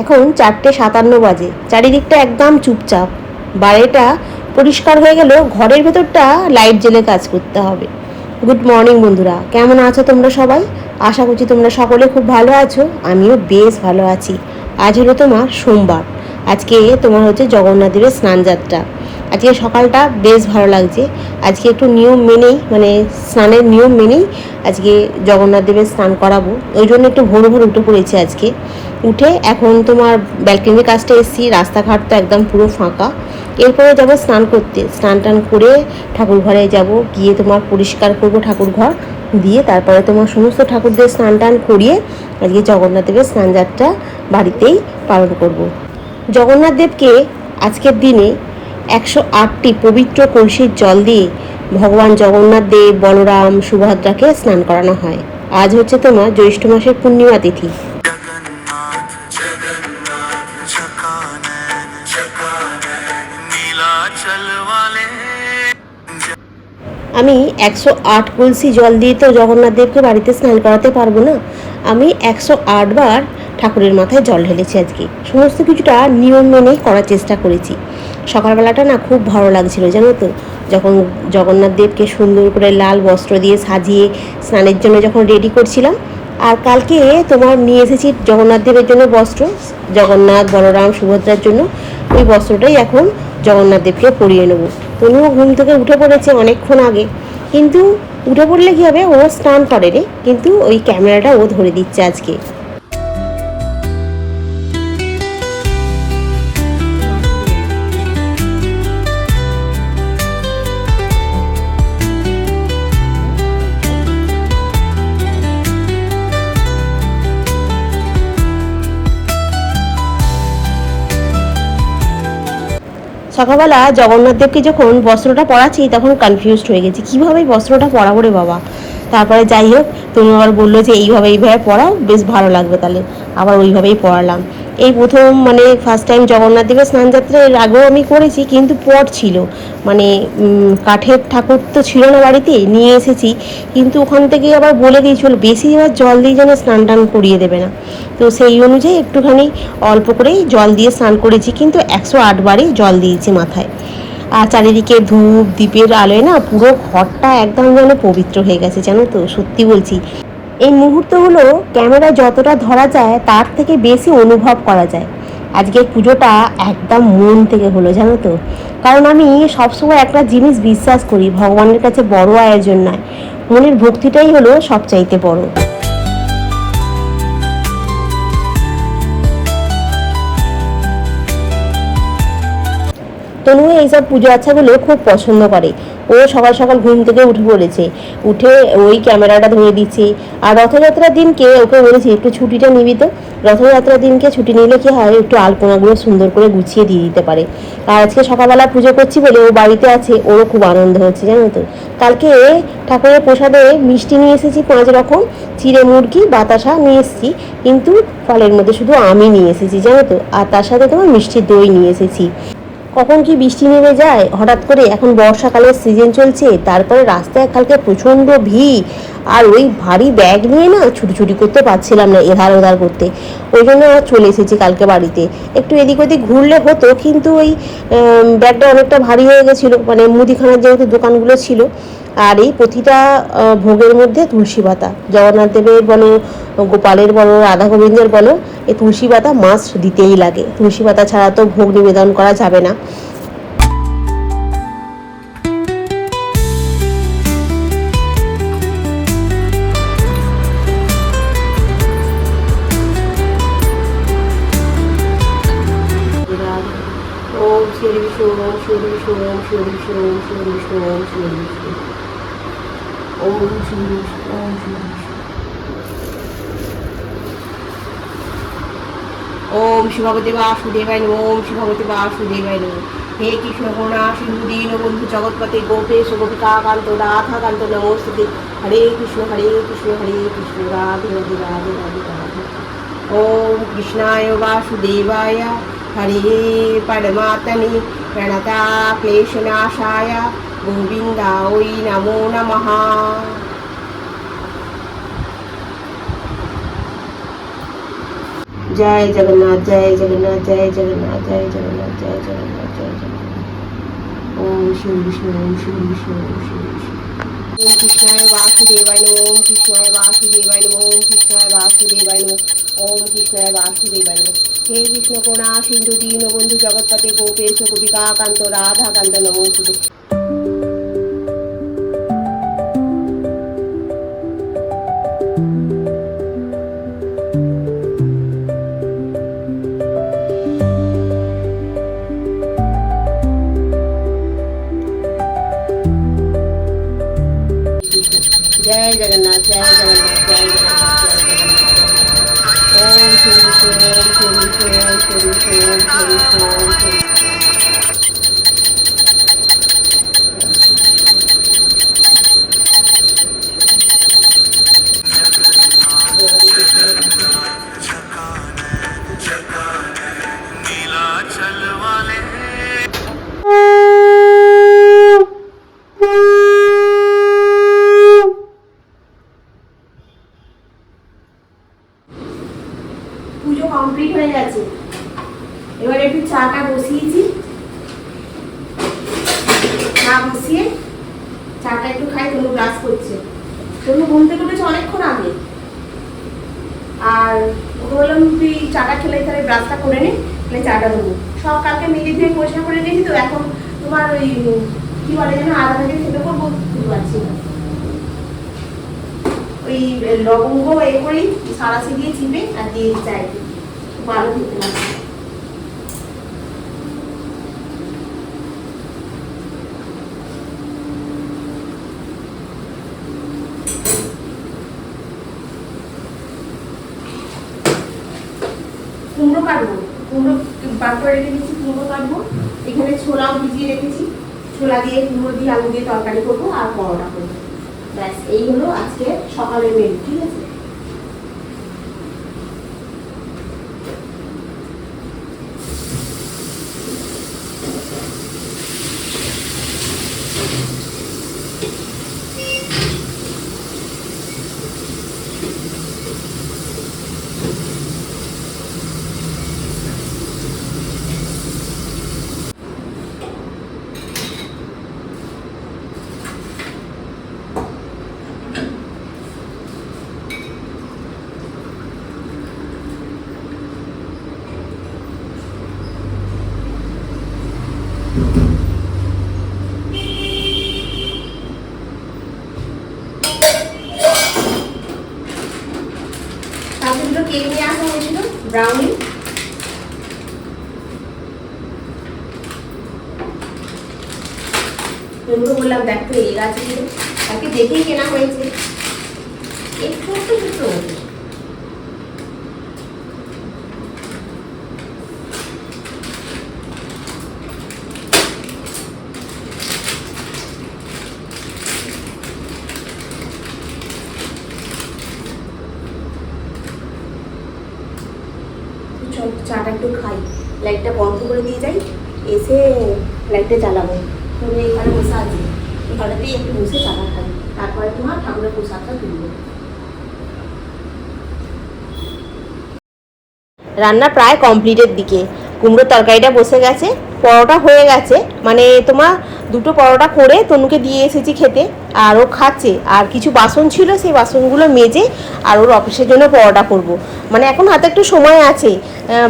এখন 4:57 বাজে, চারিদিকটা একদম চুপচাপ। বাইরেটা পরিষ্কার হয়ে গেল, ঘরের ভেতরটা লাইট জ্বেলে কাজ করতে হবে। গুড মর্নিং বন্ধুরা, কেমন আছো তোমরা সবাই? আশা করছি তোমরা সকলে খুব ভালো আছো, আমিও বেশ ভালো আছি। আজ হলো তোমার সোমবার, আজকে তোমার হচ্ছে জগন্নাথ দেবের স্নানযাত্রা। আজকে সকালটা বেশ ভালো লাগছে। আজকে একটু নিয়ম মেনেই, মানে স্নানের নিয়ম মেনেই আজকে জগন্নাথ দেবের স্নান করাবো, ওই জন্য একটু ভোর ভোর উঠে পড়েছি আজকে। উঠে এখন তোমার ব্যালকনির কাজটা এসেছি, রাস্তাঘাট তো একদম পুরো ফাঁকা। এরপরে যাবো স্নান করতে, স্নান টান করে ঠাকুর ঘরে যাব, গিয়ে তোমার পরিষ্কার করবো ঠাকুর ঘর, দিয়ে তারপরে তোমার সমস্ত ঠাকুরদের স্নান টান করিয়ে আজকে জগন্নাথ দেবের স্নানযাত্রা বাড়িতেই পালন করব। জগন্নাথ দেবকে আজকের দিনে 108টি পবিত্র কলসির জল দিয়ে ভগবান জগন্নাথ দেব, বলরাম, সুভদ্রাকে স্নান করানো হয়। আজ হচ্ছে তোমার জ্যৈষ্ঠ মাসের পূর্ণিমা তিথি। আমি 108 কলসি জল দিয়ে তো জগন্নাথ দেবকে বাড়িতে স্নান করাতে পারবো না। আমি 108 বার ঠাকুরের মাথায় জল ঢেলেছি আজকে। সমস্ত কিছুটা নিয়ম মেনেই করার চেষ্টা করেছি। সকালবেলাটা না খুব ভালো লাগছিল জানো তো, যখন জগন্নাথ দেবকে সুন্দর করে লাল বস্ত্র দিয়ে সাজিয়ে স্নানের জন্য যখন রেডি করছিলাম। আর কালকে তোমার নিয়ে এসেছি জগন্নাথ দেবের জন্য বস্ত্র, জগন্নাথ, বলরাম, সুভদ্রার জন্য ওই বস্ত্রটাই এখন জগন্নাথ দেবকে পরিয়ে নেবো। তনুও ঘুম থেকে উঠে পড়েছে অনেকক্ষণ আগে, কিন্তু উঠে পড়লে কী হবে, ও স্নান করে রে, কিন্তু ওই ক্যামেরাটা ও ধরে দিচ্ছে আজকে। সকালবেলা জগন্নাথ দেবকে যখন বস্ত্রটা পরাচ্ছি তখন কনফিউজড হয়ে গেছি, কীভাবে বস্ত্রটা পরাবো রে বাবা। তারপরে যাই হোক, তুমি আবার বললো যে এইভাবে পরাও, বেশ ভালো লাগবে, তাহলে আবার ওইভাবেই পরালাম। এই প্রথম, মানে ফার্স্ট টাইম জগন্নাথ দেবের স্নানযাত্রা। এর আগেও আমি করেছি, কিন্তু পট ছিল, মানে কাঠের ঠাকুর তো ছিল না বাড়িতে, নিয়ে এসেছি। কিন্তু ওখান থেকে আবার বলে দিয়েছিল বেশি এবার জল দিয়ে যেন স্নান টান করিয়ে দেবে না। তো সেই অনুযায়ী একটুখানি অল্প করেই জল দিয়ে স্নান করেছি, কিন্তু 108 বারই জল দিয়েছি মাথায়। আর চারিদিকে ধূপ দ্বীপের আলোয় না পুরো ঘরটা একদম যেন পবিত্র হয়ে গেছে জানো তো, সত্যি বলছি। এই মুহূর্তগুলো ক্যামেরা যতটা ধরা যায় তার থেকে বেশি অনুভব করা যায়। আজকের পুজোটা একদম মন থেকে হলো জানো তো, কারণ আমি সবসময় একটা জিনিস বিশ্বাস করি, ভগবানের কাছে বড় আয়োজন নয়, মনের ভক্তিটাই হলো সবচাইতে বড়। তনু এইসব পুজো আচ্ছাগুলো খুব পছন্দ করে। ও সকাল সকাল ঘুম থেকে উঠে পড়েছে, উঠে ওই ক্যামেরাটা ধরে দিচ্ছে। আর রথযাত্রার দিনকে ওকে বলেছি একটু ছুটিটা নিবি তো। রথযাত্রার দিনকে ছুটি নিলে কি হয়, একটু আলপনাগুলো সুন্দর করে গুছিয়ে দিয়ে দিতে পারে। আর আজকে সকালবেলা পুজো করছি বলে ও বাড়িতে আছে, ওরও খুব আনন্দ হচ্ছে জানো তো। কালকে ঠাকুরের প্রসাদে মিষ্টি নিয়ে এসেছি 5 রকম, চিড়ে মুরগি, বাতাসা নিয়ে এসেছি, কিন্তু ফলের মধ্যে শুধু আমি নিয়ে এসেছি জানো তো। আর তার সাথে তোমার মিষ্টি দই নিয়ে এসেছি। কখন কি বৃষ্টি নেমে যায় হঠাৎ করে, এখন বর্ষাকালের সিজন চলছে, তারপরে রাস্তায় কালকে প্রচণ্ড ভিড়। আর ওই ভারী ব্যাগ নিয়ে না ছুটি করতে পারছিলাম না এধার ওধার করতে, ওই জন্য চলে এসেছি কালকে বাড়িতে। একটু এদিক ওদিক ঘুরলে হতো, কিন্তু ওই ব্যাগটা অনেকটা ভারী হয়ে গেছিলো, মানে মুদিখানার যেহেতু দোকানগুলো ছিল। আর এই প্রতিটা ভোগের মধ্যে তুলসী পাতা, জগন্নাথ দেবের বলো, গোপালের বলো, রাধা গোবিন্দের বলো, এই তুলসী পাতা মাস্ট দিতেই লাগে। তুলসী পাতা ছাড়া তো ভোগ নিবেদন করা যাবে না। ওম শ্রী বিষ্ণু, ওম শ্রী বিষ্ণু, ওম শ্রী বিষ্ণু, ওম শ্রী বিষ্ণু, ওম শ্রী বিষ্ণু, ওম শ্রী বিষ্ণু, ওম শ্রী বিষ্ণু। ওম শ্রী ভগবতে বাসুদেবায় নমঃ, ওম শ্রী ভগবতে বাসুদেবায় নমঃ। হে কৃষ্ণ করুণা সিন্ধু দীনবন্ধু জগৎপতে গোপেশ গোপিকা কান্ত রাধা কান্ত নমস্তুতে। হরে কৃষ্ণ হরে কৃষ্ণ, হরে কৃষ্ণ রাধে রাধে রাধে রাধে রাধে। ওম কৃষ্ণায় বাসুদেবায় হরে পরমাত্মনে প্রণতা ক্লেশনাশায় গোবিন্দায় নমো নমঃ। জয় জগন্নাথ, জয় জগন্নাথ, জয় জগন্নাথ, জয় জগন্নাথ, জয় জগন্নাথ, জয় জগন্নাথ। ওম শ্রী বিষ্ণু, ওম শ্রী বিষ্ণু, ওম শ্রী বিষ্ণু। ওম কৃষ্ণায় বাসুদেবায় নমঃ, ওম কৃষ্ণায় বাসুদেবায় নমঃ, ওম কৃষ্ণায় বাসুদেবায় নমঃ, ওম কৃষ্ণায় বাসুদেবায় নমঃ। হে কৃষ্ণ করুণা সিন্ধু দীনবন্ধু জগৎপতে গোপেশ গোপিকা কান্ত রাধা কান্ত নমঃ। जय जगन्नाथ, जय जगन्नाथ, जय जगन्नाथ, जय जगन्नाथ। ओम श्री विष्णु, ओम श्री विष्णु, ओम श्री विष्णु, ओम श्री विष्णु, ओम श्री পুজো কমপ্লিট হয়ে গেছে। এবার একটু চাটা বসিয়েছি, চা বসিয়ে চাটা একটু খাই। তনু ব্রাশ করছে, তনু ঘুম থেকে উঠেছে অনেকক্ষণ আগে, আর ওকে বললাম তুই চাটা খেলে তাহলে ব্রাশটা করে নে, তাহলে চাটা দেবো। সব কালকে মেজে ধুয়ে পরিষ্কার করে দিয়েছি, তো এখন তোমার ওই কি বলে যেন আধা ভেজে খেতে করবো বুঝতে পারছি না। ওই লবঙ্গ এ করেই সারাশি দিয়ে চিপে আর দিয়ে চাই, ভালো খেতে লাগে। কুমড়ো কাটবো, কুমড়ো বার করে রেখে দিচ্ছি, কুমড়ো কাটবো। এখানে ছোলাও ভিজিয়ে রেখেছি, ছোলা দিয়ে কুমড়ো দিয়ে আলু দিয়ে তরকারি করবো আর পরোটা করবো। ব্যাস এই হলো আজকে সকালের মেনু, ঠিক আছে। কেক নিয়ে আসা হয়েছিল, ব্রাউনি। বললাম দেখ তো এই গাছ তাকে দেখেই কেনা হয়েছে, একটু একটু ছোট চাটা একটু খাই, লাইটটা বন্ধ করে দিয়ে যাই, এসে লাইটটা জ্বালাবো। তুমি এখানে বসে আছি, ঘরেতেই একটু বসে চাটা খাই, তারপরে তোমার ঠাকুরের প্রসাদটা তুলবো। রান্না প্রায় কমপ্লিটের দিকে, কুমড়োর তরকারিটা বসে গেছে, পরোটা হয়ে গেছে, মানে তোমার দুটো পরোটা করে তনুকে দিয়ে এসেছি খেতে, আর ও খাচ্ছে। আর কিছু বাসন ছিল, সেই বাসনগুলো মেজে আর ওর অফিসের জন্য পরোটা করব। মানে এখন হাতে একটু সময় আছে,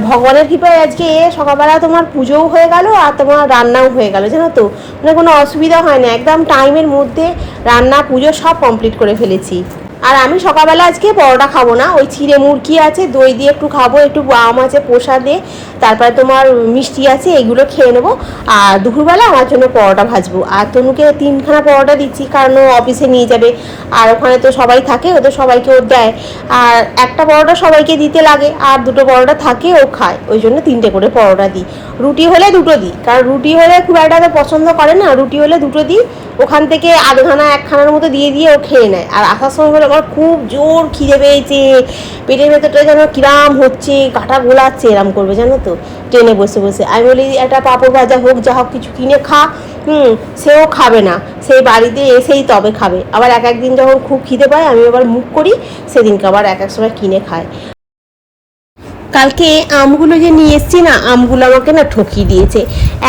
ভগবানের কৃপায় আজকে সকালবেলা তোমার পুজোও হয়ে গেল আর তোমার রান্নাও হয়ে গেল, জানো তো, মানে কোনো অসুবিধা হয় না, একদম টাইমের মধ্যে রান্না পুজো সব কমপ্লিট করে ফেলেছি। আর আমি সকালবেলা আজকে পরোটা খাবো না, ওই চিড়ে মুরগি আছে, দই দিয়ে একটু খাবো, একটু আম আছে প্রসাদে, তারপরে তোমার মিষ্টি আছে, এগুলো খেয়ে নেবো। আর দুপুরবেলা আমার জন্য পরোটা ভাজবো। আর তনুকে 3খানা পরোটা দিচ্ছি, কারণ ও অফিসে নিয়ে যাবে, আর ওখানে তো সবাই থাকে, ও তো সবাইকে ও দেয়। আর একটা পরোটা সবাইকে দিতে লাগে, আর দুটো পরোটা থাকে ও খায়, ওই জন্য 3টে করে পরোটা দিই। রুটি হলে 2টো দিই, কারণ রুটি হলে খুব একটা পছন্দ করে না, রুটি হলে 2টো দিই। ওখান থেকে আধখানা 1খানার মতো দিয়ে দিয়ে ও খেয়ে নেয়। আর আসার সময় বলে আমার খুব জোর খিদে পেয়েছে, পেটের ভেতরটা যেন কিরাম হচ্ছে, কাটা গোলাচ্ছে, এরম করবে জানো তো, ট্রেনে বসে বসে। আমি বলি একটা পাঁপড় ভাজা হোক, যা হোক কিছু কিনে খা, সেও খাবে না, সেই বাড়িতে এসেই তবে খাবে। আবার এক একদিন যখন খুব খিদে পায় আমি আবার মুখ করি, সেদিনকে আবার এক এক সময় কিনে খায়। কালকে আমগুলো যে নিয়ে এসেছি না, আমগুলো আমাকে না ঠকিয়ে দিয়েছে।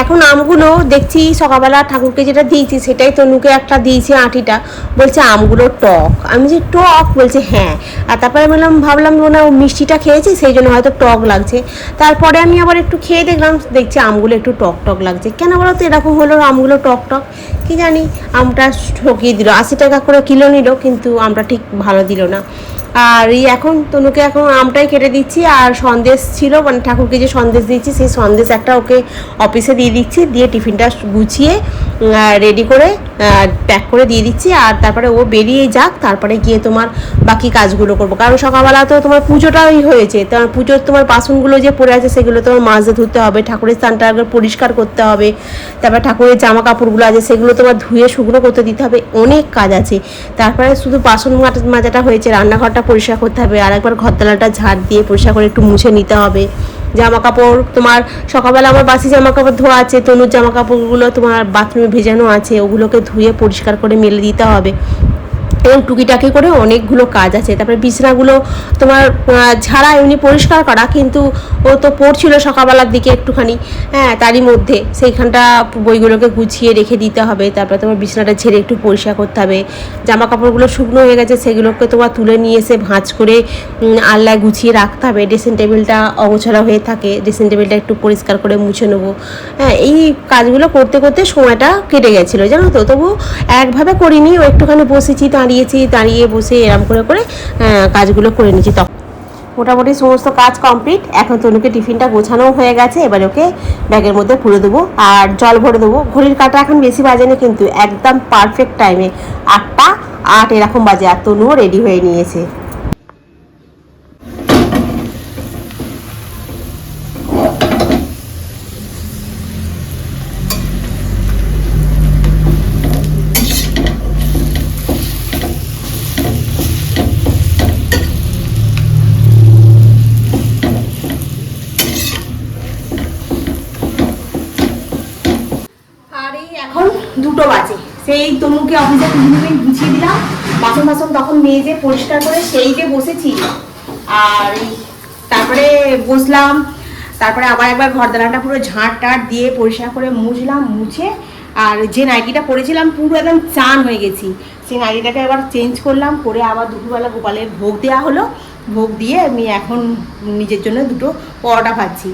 এখন আমগুলো দেখছি সকালবেলা ঠাকুরকে যেটা দিয়েছি সেটাই তনুকে একটা দিয়েছি আঁটিটা, বলছে আমগুলো টক। আমি যে টক, বলছে হ্যাঁ। আর তারপরে ভাবলাম না ও মিষ্টিটা খেয়েছি সেই জন্য হয়তো টক লাগছে। তারপরে আমি আবার একটু খেয়ে দেখলাম, দেখছি আমগুলো একটু টক টক লাগছে। কেন বলো তো এরকম হলো আমগুলো টক টক? কি জানি, আমটা ঠকিয়ে দিল। 80 টাকা করে কিলো নিল, কিন্তু আমটা ঠিক ভালো দিল না। আর এখন তনুকে এখন আমটাই কেটে দিচ্ছি। আর সন্দেশ ছিল, মানে ঠাকুরকে যে সন্দেশ দিচ্ছি সেই সন্দেশ একটা ওকে অফিসে দিয়ে দিচ্ছি, দিয়ে টিফিনটা গুছিয়ে রেডি করে প্যাক করে দিয়ে দিচ্ছি। আর তারপরে ও বেরিয়ে যাক, তারপরে গিয়ে তোমার বাকি কাজগুলো করবো। কারণ সকালবেলা তো তোমার পুজোটাই হয়েছে, তোমার পুজোর তোমার বাসনগুলো যে পড়ে আছে সেগুলো তোমার মাজতে ধুতে হবে, ঠাকুরের স্থানটা একবার পরিষ্কার করতে হবে, তারপরে ঠাকুরের জামা কাপড়গুলো আছে সেগুলো তোমার ধুয়ে শুকনো করতে দিতে হবে, অনেক কাজ আছে। তারপরে শুধু বাসন মাজাটা হয়েছে, রান্নাঘরটা পরিষ্কার করতে হবে, আর একবার ঘরতলাটা ঝাড় দিয়ে পরিষ্কার করে একটু মুছে নিতে হবে। জামা কাপড় তোমার সকালবেলা আমার বাসি জামা কাপড় ধোয়া আছে, তনুর জামা কাপড়গুলো তোমার বাথরুমে ভেজানো আছে, ওগুলোকে ধুয়ে পরিষ্কার করে মেলে দিতে হবে। এবং টুকিটাকি করে অনেকগুলো কাজ আছে। তারপরে বিছানাগুলো তোমার ঝাড়া, এমনি পরিষ্কার করা, কিন্তু ও তো পড়ছিল সকালবেলার দিকে একটুখানি, হ্যাঁ, তারই মধ্যে সেইখানটা বইগুলোকে গুছিয়ে রেখে দিতে হবে। তারপরে তোমার বিছানাটা ঝেড়ে একটু পরিষ্কার করতে হবে। জামা কাপড়গুলো শুকনো হয়ে গেছে, সেগুলোকে তোমার তুলে নিয়ে এসে ভাঁজ করে আলনায় গুছিয়ে রাখতে হবে। ড্রেসিং টেবিলটা অগোছালো হয়ে থাকে, ড্রেসিং টেবিলটা একটু পরিষ্কার করে মুছে নেবো। হ্যাঁ, এই কাজগুলো করতে করতে সময়টা কেটে গেছিলো জানো তো। তবু একভাবে করিনি, ও একটুখানি বসেছি, দাঁড়িয়ে বসে এরম করে করে কাজগুলো করে নিয়েছি। তখন মোটামুটি সমস্ত কাজ কমপ্লিট। এখন তনুকে টিফিনটা গোছানো হয়ে গেছে, এবার ওকে ব্যাগের মধ্যে পুরে দেবো আর জল ভরে দেবো। ঘড়ির কাঁটা এখন বেশি বাজে না, কিন্তু একদম পারফেক্ট টাইমে 8টা 8 এরকম বাজে, আর তনুও রেডি হয়ে নিয়েছে। এখন 2টো বাজে, সেই তনুকে অফিসে টিফিন গুছিয়ে দিলাম, বাসন তখন মেজে পরিষ্কার করে সেই যে বসেছি। আর তারপরে বসলাম, তারপরে আবার একবার ঘর দালানটা পুরো ঝাঁট টাট দিয়ে পরিষ্কার করে মুছে, আর যে নাইটিটা পরেছিলাম পুরো একদম চান হয়ে গেছি, সেই নাইটিটাকে আবার চেঞ্জ করলাম, করে আবার দুপুরবেলা গোপালের ভোগ দেওয়া হলো। ভোগ দিয়ে আমি এখন নিজের জন্য 2টো পরোটা ভাজছি।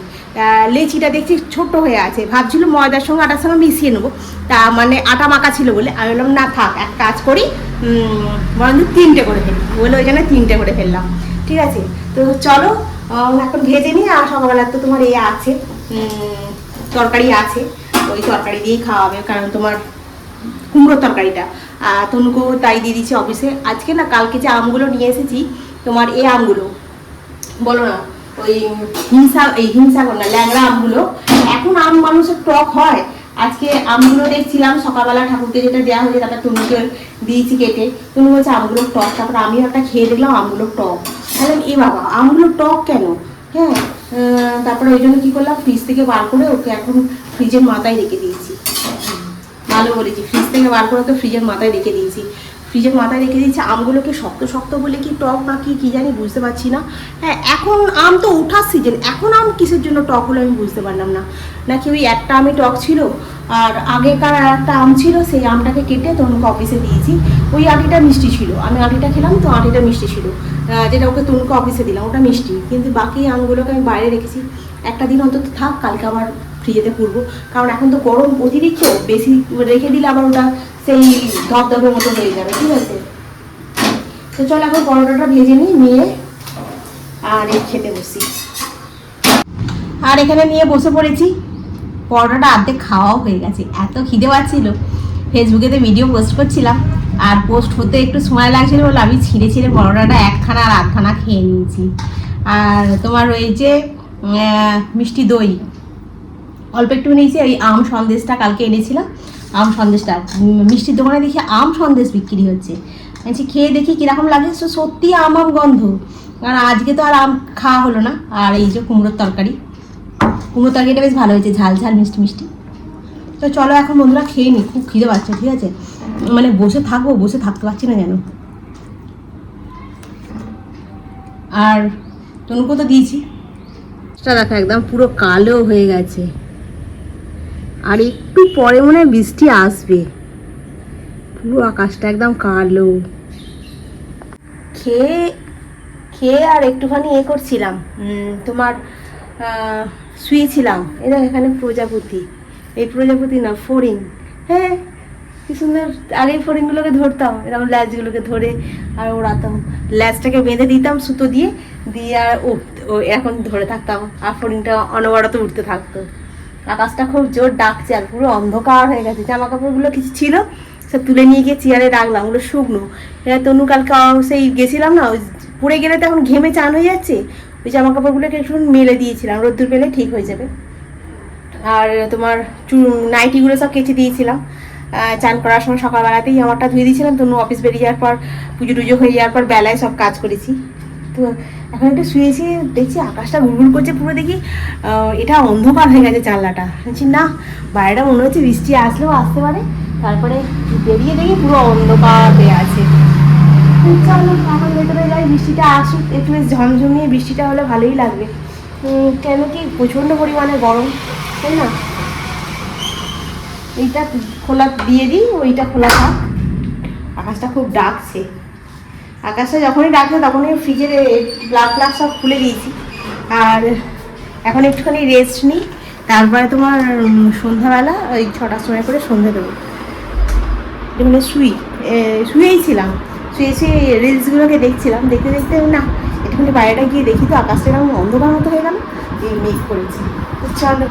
লেচিটা দেখছি ছোট্ট হয়ে আছে, ভাবছিল ময়দার সঙ্গে আটার সঙ্গে মিশিয়ে নেবো, তা মানে আটা মাখা ছিল বলে আমি বললাম না থাক, এক কাজ করি, বরঞ্চ 3টে করে ফেলি বলে ওই জন্য 3টে করে ফেললাম। ঠিক আছে, তো চলো এখন ভেজে নিই। আর সকালবেলা তো তোমার এই আছে, তরকারি আছে, ওই তরকারি দিয়েই খাওয়াবে, কারণ তোমার কুমড়োর তরকারিটা তনুকেও তাই দিয়ে দিচ্ছি অফিসে। আজকে না, কালকে যে আমগুলো নিয়ে এসেছি তোমার, এই আমগুলো বলো না, ওই হিমসাগর না, ল্যাংড়া আমগুলো। এখন আম মানুষের টক হয়, আজকে আমগুলো দেখছিলাম সকালবেলা ঠাকুরকে যেটা দেওয়া হয়েছে, তারপর তনুকে দিয়েছি কেটে, তনু বলছে আমগুলো টক। তারপর আমিও একটা খেয়ে দেখলাম আমগুলো টক। বললাম এ বাবা, আমগুলো টক কেন? হ্যাঁ, তারপরে ওই জন্য কী করলাম, ফ্রিজ থেকে বার করে ওকে এখন ফ্রিজের মাথায় রেখে দিয়েছি। ভালো বলেছি, ফ্রিজ থেকে বার করে তো ফ্রিজের মাথায় রেখে দিয়েছি। আমগুলোকে শক্ত শক্ত বলে কি টক না কি জানি, বুঝতে পারছি না। হ্যাঁ, এখন আম তো ওঠার সিজন, এখন আম কিসের জন্য টক হলো আমি বুঝতে পারলাম না। নাকি ওই একটা আমে টক ছিল, আর আগেকার আর একটা আম ছিল, সেই আমটাকে কেটে তনুকে অফিসে দিয়েছি। ওই আটিটা মিষ্টি ছিল, আমি আটিটা খেলাম তো আটিটা মিষ্টি ছিল, যেটা ওকে তনুকে অফিসে দিলাম ওটা মিষ্টি, কিন্তু বাকি আমগুলোকে আমি বাইরে রেখেছি। একটা দিন অন্তত থাক, কালকে আবার ফ্রিজেতে পুরবো, কারণ এখন তো গরম অতিরিক্ত, বেশি রেখে দিলে আবার ওটা সেই ধপধপের মতো হয়ে যাবে। ঠিক আছে, তো চল এখন পরোটাটা ভেজে নিয়ে আর খেতে বসি। আর এখানে নিয়ে বসে পড়েছি, পরোটাটা অর্ধেক খাওয়াও হয়ে গেছে, এত খিদে পাচ্ছিল। ফেসবুকেতে ভিডিও পোস্ট করছিলাম, আর পোস্ট হতে একটু সময় লাগছিল বলে আমি ছিঁড়ে পরোটাটা 1খানা আর 8খানা খেয়ে নিয়েছি। আর তোমার ওই যে মিষ্টি দই অল্প একটু নিয়েছি, ওই আম সন্দেশটা কালকে এনেছিলাম, আম সন্দেশটা মিষ্টির দোকানে দেখি আম সন্দেশ বিক্রি হচ্ছে, বলছি খেয়ে দেখি কীরকম লাগে। সত্যি আম গন্ধ, কারণ আজকে তো আর আম খাওয়া হলো না। আর এই যে কুমড়োর তরকারিটা বেশ ভালো হয়েছে, ঝাল ঝাল মিষ্টি মিষ্টি। তো চলো এখন বন্ধুরা খেয়ে নিই, খুব খিদে পাচ্ছে। ঠিক আছে, মানে বসে থাকতে পারছি না যেন। আর তনুকেও তো দিয়েছি, দেখো একদম পুরো কালো হয়ে গেছে, আর একটু পরে মনে হয় বৃষ্টি আসবে। পুরো আকাশটা একদম কালো। খেয়ে খেয়ে আর একটুখানি করছিলাম, তোমার শুয়েছিলাম। এরা এখানে প্রজাপতি, এই প্রজাপতি না ফড়িং। হ্যাঁ, কি সুন্দর। আগে ফড়িংগুলোকে ধরতাম, এরকম ল্যাচগুলোকে ধরে আর ওড়াতাম, ল্যাচটাকে বেঁধে দিতাম সুতো দিয়ে দিয়ে আর ও এখন ধরে থাকতাম, আর ফড়িংটা অনবরত উঠতে থাকতো। আকাশটা খুব জোর ডাকছে, আর পুরো অন্ধকার হয়ে গেছে। জামা কাপড়গুলো কিছু ছিল সব তুলে নিয়ে গিয়ে চেয়ারে রাখলাম, ওগুলো শুকনো। এরা তনু কালকে সেই গেছিলাম না, ওই পড়ে গেলে তো এখন ঘেমে চান হয়ে যাচ্ছে, ওই জামা কাপড়গুলোকে একটু মেলে দিয়েছিলাম, রোদ্দুর পেলে ঠিক হয়ে যাবে। আর তোমার নাইটিগুলো সব কেচে দিয়েছিলাম, চান করার সময় সকালবেলাতেই আমারটা ধুয়ে দিয়েছিলাম। তনু অফিস বেরিয়ে যাওয়ার পর, পুজো টুজো হয়ে যাওয়ার পর বেলায় সব কাজ করেছি। তো এখন একটু শুয়েছি, দেখছি আকাশটা ঘুরঘুর করছে পুরো, দেখি এটা অন্ধকার হয়ে গেছে জানলাটা। বলছি না, বাইরেটা মনে হচ্ছে বৃষ্টি আসলেও আসতে পারে। তারপরে বেরিয়ে দেখি পুরো অন্ধকার হয়ে আছে। চলো এখন ভেতরে যাই, বৃষ্টিটা আসুক, একটু বেশ ঝমঝমিয়ে বৃষ্টিটা হলে ভালোই লাগবে। কেন কি প্রচণ্ড পরিমাণে গরম, তাই না? এইটা খোলা দিয়ে দিই, ওইটা খোলা থাক। আকাশটা খুব ডাকছে, আকাশটা যখনই ডাকছে তখনই ফ্রিজের প্লাগ সব খুলে দিয়েছি। আর এখন একটুখানি রেস্ট নিই, তারপরে তোমার সন্ধ্যাবেলা ওই 6টার সময় করে সন্ধ্যা দেবো। এগুলো শুয়েই ছিলাম, শুয়ে রিলসগুলোকে দেখছিলাম, দেখতে দেখতে না একটুখানি বাইরেটা গিয়ে দেখি তো আকাশটা এরকম অন্ধকার মতো হয়ে গেল, এই মেঘ করেছি। তো চলো।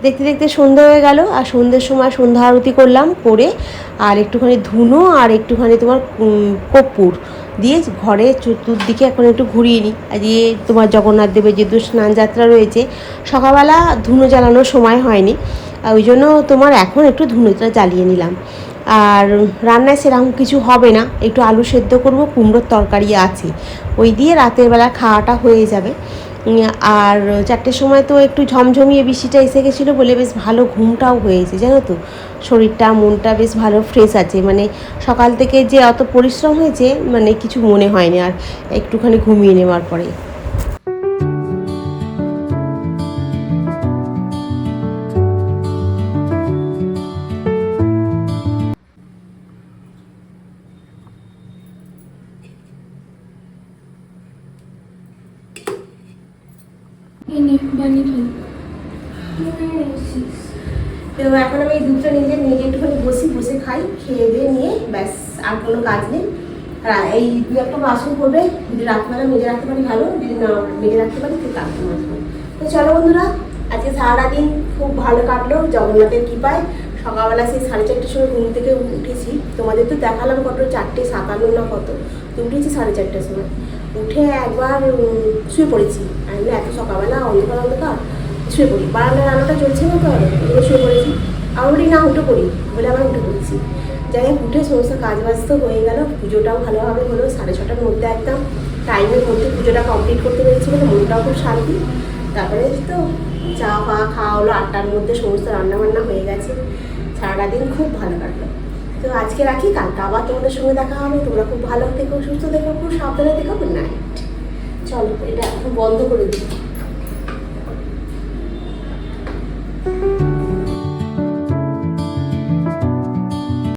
দেখতে দেখতে সন্ধ্যা হয়ে গেল, আর সন্ধ্যের সময় সন্ধ্যা আরতি করলাম, করে আর একটুখানি ধুনো আর একটুখানি তোমার কর্পূর দিয়ে ঘরে চতুর্দিকে এখন একটু ঘুরিয়ে নিই। আজকে তোমার জগন্নাথ দেবের যেহেতু স্নান যাত্রা রয়েছে, সকালবেলা ধুনো জ্বালানোর সময় হয়নি, ওই জন্য তোমার এখন একটু ধুনোটা জ্বালিয়ে নিলাম। আর রান্নায় সেরকম কিছু হবে না, একটু আলু সেদ্ধ করব, কুমড়োর তরকারি আছে, ওই দিয়ে রাতের বেলা খাওয়াটা হয়ে যাবে। আর 4টের সময় তো একটু ঝমঝমিয়ে বৃষ্টিটা এসে গেছিলো বলে বেশ ভালো ঘুমটাও হয়েছে, জানো তো। শরীরটা মনটা বেশ ভালো ফ্রেশ আছে, মানে সকাল থেকে যে অত পরিশ্রম হয়েছে মানে কিছু মনে হয়নি আর একটুখানি ঘুমিয়ে নেওয়ার পরে। তো এখন আমি দুধটা নিজে একটুখানি বসে খাই, খেয়ে দিয়ে নিয়ে ব্যাস, আর কোনো কাজ নেই। আর এই দু একটা বাসন করবে, যদি রাত্রিবেলা মেজে রাখতে পারি ভালো, যদি না মেজে রাখতে পারি তো কালকে মাজবো। তো চলো বন্ধুরা, আজকে সারাটা দিন খুব ভালো কাটলো জগন্নাথের কৃপায়। সকালবেলা সেই 4:30টার সময় ঘুম থেকে উঠেছি, তোমাদের তো দেখালাম কত, 4:57 না কত, তো উঠেছি 4:30টার সময়। উঠে একবার শুয়ে পড়েছি, আমি এত সকালবেলা অন্ধকার শুয়ে পড়ি, বারান্দার রান্নাটা চলছে না তো, এগুলো শুয়ে পড়েছি। আমি না উঠে পড়ি বলে আবার উঠে পড়েছি। যাই হোক, উঠে সমস্ত কাজ বাজ তো হয়ে গেল, পুজোটাও ভালোভাবে হলো, 6:30টার মধ্যে একদম টাইমের মধ্যে পুজোটা কমপ্লিট করতে পেরেছি বলে মনটাও খুব শান্তি। তারপরে তো চা খাওয়া হলো, 8টার মধ্যে সমস্ত রান্নাবান্না হয়ে গেছে। সারাটা দিন খুব ভালো কাটলো। তো আজকে রাখি, কালকে আবার তোমাদের সঙ্গে দেখা হবে। তোমরা খুব ভালো থেকো, সুস্থ থেকো, খুব সাবধানে থেকো। Good night. চলো, এটা এখন বন্ধ করে দিই।